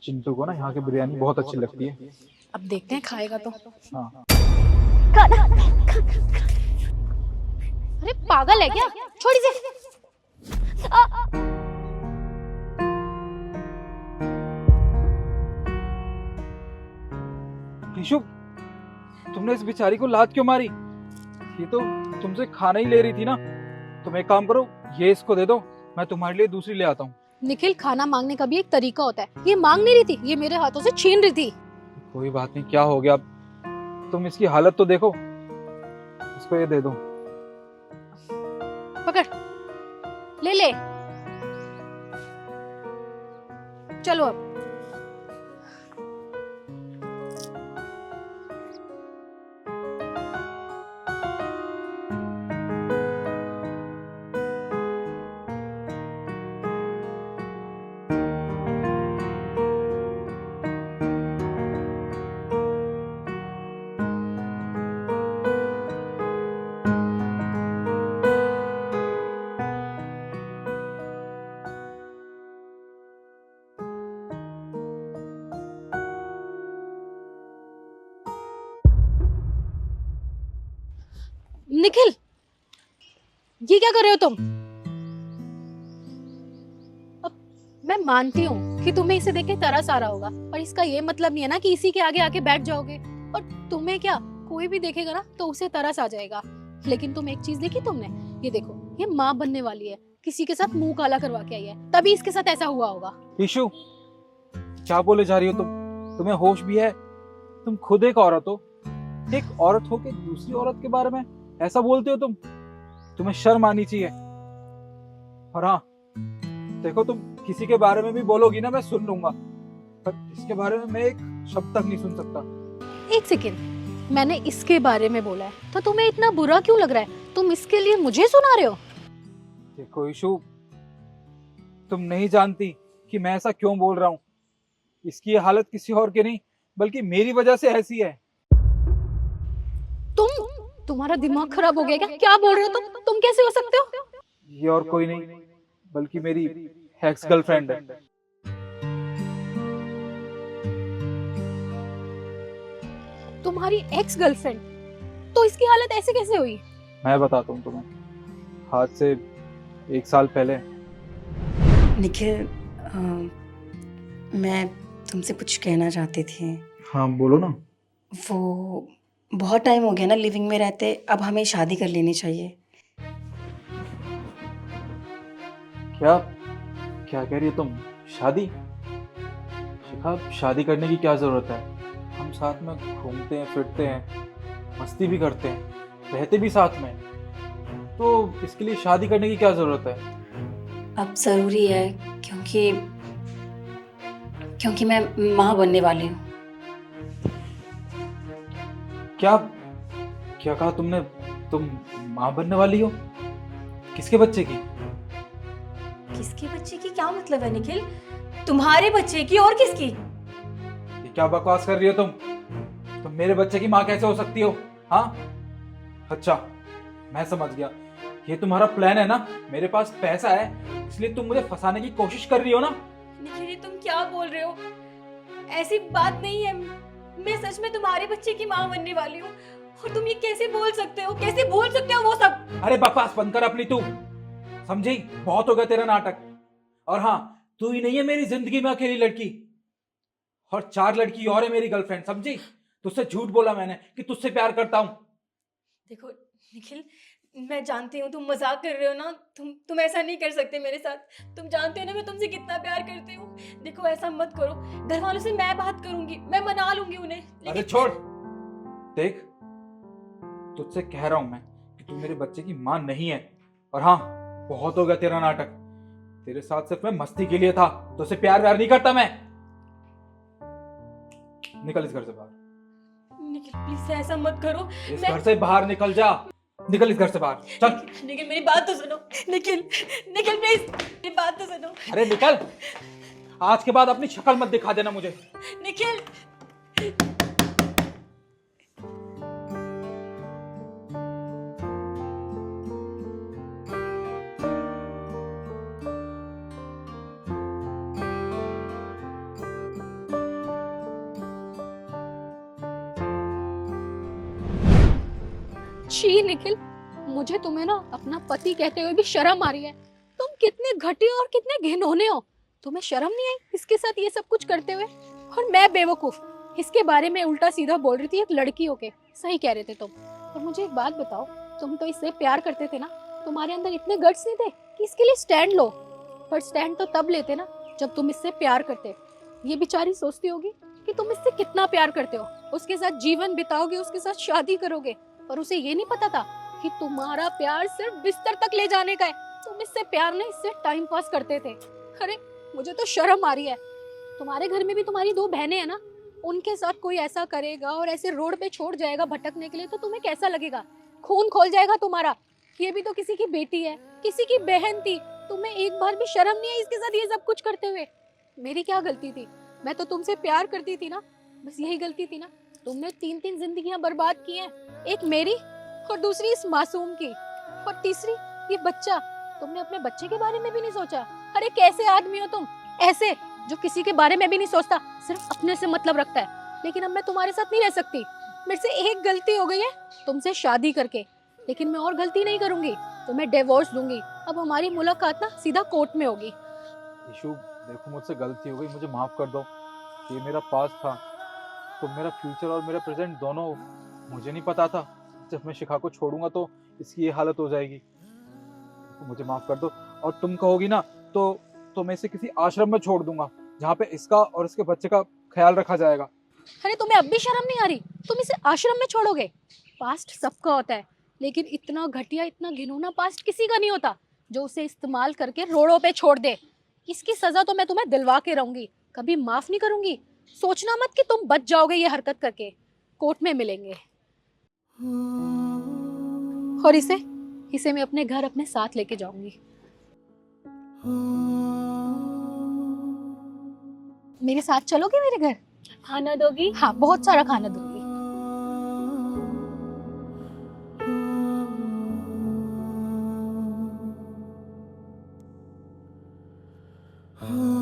चिंटू को ना यहाँ की बिरयानी बहुत अच्छी लगती है। अब देखते हैं खाएगा तो। हाँ। खाना अरे पागल है क्या? छोड़ इसे। ईशु, तुमने इस बेचारी को लात क्यों मारी? ये तो तुमसे खाना ही ले रही थी ना। तुम एक काम करो, ये इसको दे दो, मैं तुम्हारे लिए दूसरी ले आता हूँ। निखिल, खाना मांगने का भी एक तरीका होता है। ये मांग नहीं रही थी, ये मेरे हाथों से छीन रही थी। कोई बात नहीं, क्या हो गया? तुम इसकी हालत तो देखो। इसको ये दे दो। पकड़, ले ले। चलो अब। निखिल, ये क्या कर रहे हो तुम? अब मैं मानती हूँ कि तुम्हें इसे देख के तरस आ रहा होगा, पर इसका ये मतलब नहीं है ना कि इसी के आगे आके बैठ जाओगे। और तुम्हें क्या, कोई भी देखेगा ना तो उसे तरस आ जाएगा। लेकिन तुम एक चीज देखी तुमने? ये देखो, ये माँ बनने वाली है, किसी के साथ मुंह काला करवा के आई है, तभी इसके साथ ऐसा हुआ होगा। ईशु, क्या बोले जा रही हो तुम? तुम्हें होश भी है? तुम खुद एक औरत हो। एक औरत हो के दूसरी औरत के बारे में ऐसा बोलते हो तुम? तुम्हें शर्म आनी चाहिए। और हाँ, देखो, तुम किसी के बारे में भी बोलोगी ना, मैं सुन लूंगा, पर इसके बारे में मैं एक शब्द तक नहीं सुन सकता। एक सेकेंड, मैंने इसके बारे में बोला है तो तुम्हें इतना बुरा क्यों लग रहा है? तुम इसके लिए मुझे सुना रहे हो? देखो ईशु, तुम नहीं जानती कि मैं ऐसा क्यों बोल रहा हूँ। इसकी ये हालत किसी और की नहीं, बल्कि मेरी वजह से ऐसी है। तुम्हारा दिमाग खराब हो गया क्या? क्या बोल रहे हो तुम कैसे हो सकते हो? ये और कोई नहीं, बल्कि मेरी एक्स गर्लफ्रेंड है। तुम्हारी एक्स गर्लफ्रेंड? तो इसकी हालत ऐसे कैसे हुई? मैं बताता हूँ तुम्हें। आज से 1 साल पहले। निखिल, मैं तुमसे कुछ कहना चाहती थी। हाँ, बोलो ना। वो बहुत टाइम हो गया ना लिविंग में रहते, अब हमें शादी कर लेनी चाहिए। क्या क्या कह रही हो तुम? शादी? शिखा, शादी करने की क्या जरूरत है? हम साथ में घूमते हैं, फिरते हैं, मस्ती भी करते हैं, रहते भी साथ में, तो इसके लिए शादी करने की क्या जरूरत है? अब ज़रूरी है, क्योंकि क्योंकि मैं माँ बनने वाली हूँ। क्या क्या कहा तुमने? तुम माँ बनने वाली हो? किसके बच्चे की? किसके बच्चे की क्या मतलब है निखिल? तुम्हारे बच्चे की, और किसकी? ये क्या बकवास कर रही हो तुम? तुम मेरे बच्चे की माँ कैसे हो सकती हो? हाँ, अच्छा, मैं समझ गया। ये तुम्हारा प्लान है ना? मेरे पास पैसा है, इसलिए तुम मुझे फंसाने की कोशिश कर रही हो ना? निखिल, ये तुम क्या बोल रहे हो? ऐसी बात नहीं है। मैं सच में तुम्हारे बच्चे की माँ बनने वाली हूँ। और तुम ये कैसे बोल सकते हो? कैसे बोल सकते हो वो सब? अरे बकवास बंद कर अपनी तू। समझी? बहुत हो गया तेरा नाटक। और हाँ, तू ही नहीं है मेरी जिंदगी में अकेली लड़की, और 4 लड़की और है मेरी गर्लफ्रेंड। समझी? तुझसे झूठ बोला मैंने कि तुझसे प्यार करता हूँ। देखो निखिल, मैं जानती हूँ तुम मजाक कर रहे हो ना। तुम ऐसा नहीं कर सकते मेरे साथ। तुम जानते हो ना मैं तुमसे कितना प्यार करती हूँ। देखो, ऐसा मत करो। घर वालों से मैं बात करूंगी, मैं मना लूंगी उन्हें। अरे छोड़, देख, तुझसे कह रहा हूं मैं कि तू मेरे बच्चे की मां नहीं है। और हाँ, बहुत हो गया तेरा नाटक। तेरे साथ सिर्फ मैं मस्ती के लिए था, तुझसे प्यार व्यार नहीं करता मैं। निकल इस घर से बाहर। निखिल प्लीज ऐसा मत करो। इस घर से बाहर निकल जा। निकल इस घर से बाहर, चल। निखिल मेरी बात तो सुनो। निखिल, निखिल प्लीज मेरी बात तो सुनो। अरे निकल। आज के बाद अपनी शक्ल मत दिखा देना मुझे। निखिल, छी निखिल, मुझे तुम्हें ना अपना पति कहते हुए भी शर्म आ रही है। तुम कितने घटिया और कितने घिनौने हो। तुम्हें शर्म नहीं आई इसके साथ ये सब कुछ करते हुए? और मैं बेवकूफ, इसके बारे में उल्टा सीधा बोल रही थी एक लड़की होके। सही कह रहे थे तुम। और मुझे एक बात बताओ, तुम तो इससे प्यार करते थे ना, तुम्हारे अंदर इतने गट्स नहीं थे कि इसके लिए स्टैंड लो? पर स्टैंड तो तब लेते ना जब तुम इससे प्यार करते। ये बेचारी सोचती होगी कि तुम इससे कितना प्यार करते हो, उसके साथ जीवन बिताओगे, उसके साथ शादी करोगे। पर उसे ये नहीं पता था कि तुम्हारा प्यार सिर्फ बिस्तर तक ले जाने का है। तुम इससे प्यार नहीं, इससे टाइम पास करते थे। अरे मुझे तो शर्म आ रही है। तुम्हारे घर में भी तुम्हारी 2 बहनें हैं ना, उनके साथ कोई ऐसा करेगा और ऐसे रोड पे छोड़ जाएगा भटकने के लिए तो तुम्हें कैसा लगेगा? खून खोल जाएगा तुम्हारा। ये भी तो किसी की बेटी है, किसी की बहन थी। तुम्हें एक बार भी शर्म नहीं आई इसके साथ ये सब कुछ करते हुए? मेरी क्या गलती थी? मैं तो तुमसे प्यार करती थी ना, बस यही गलती थी ना। तुमने 3-3 जिंदगियां बर्बाद की हैं, एक मेरी और दूसरी इस मासूम की, और तीसरी ये बच्चा। तुमने अपने बच्चे के बारे में भी नहीं सोचा। अरे कैसे आदमी हो तुम, ऐसे जो किसी के बारे में भी नहीं सोचता, सिर्फ अपने से मतलब रखता है। लेकिन अब मैं तुम्हारे साथ नहीं रह सकती। मेरे से एक गलती हो गई है तुमसे शादी करके, लेकिन मैं और गलती नहीं करूंगी। तुम्हें डिवोर्स दूंगी। अब हमारी मुलाकात ना सीधा कोर्ट में होगी। ईशु, देखो मुझसे गलती हो गई, मुझे माफ कर दो। ये मेरा पास्ट था, तुम मेरा फ्यूचर और मेरा प्रेजेंट दोनों हो। मुझे नहीं पता था जब मैं शिखा को छोड़ूंगा तो इसकी ये हालत हो जाएगी। तो मुझे माफ कर दो। और तुम कहोगी ना तो मैं इसे किसी आश्रम में छोड़ दूंगा जहाँ पे इसका और इसके बच्चे का ख्याल रखा जाएगा। अरे तुम्हें अब भी शर्म नहीं आ रही? तुम इसे आश्रम में छोड़ोगे? पास्ट सबका होता है, लेकिन इतना घटिया, इतना घिनौना पास्ट किसी का नहीं होता जो उसे इस्तेमाल करके रोडों पे छोड़ दे। इसकी सजा तो मैं तुम्हें दिलवा के रहूंगी, कभी माफ नहीं करूंगी। सोचना मत कि तुम बच जाओगे ये हरकत करके। कोर्ट में मिलेंगे। और इसे इसे मैं अपने घर अपने साथ लेके जाऊंगी। मेरे साथ चलोगे मेरे घर? खाना दोगी? हाँ, बहुत सारा खाना दूंगी। Oh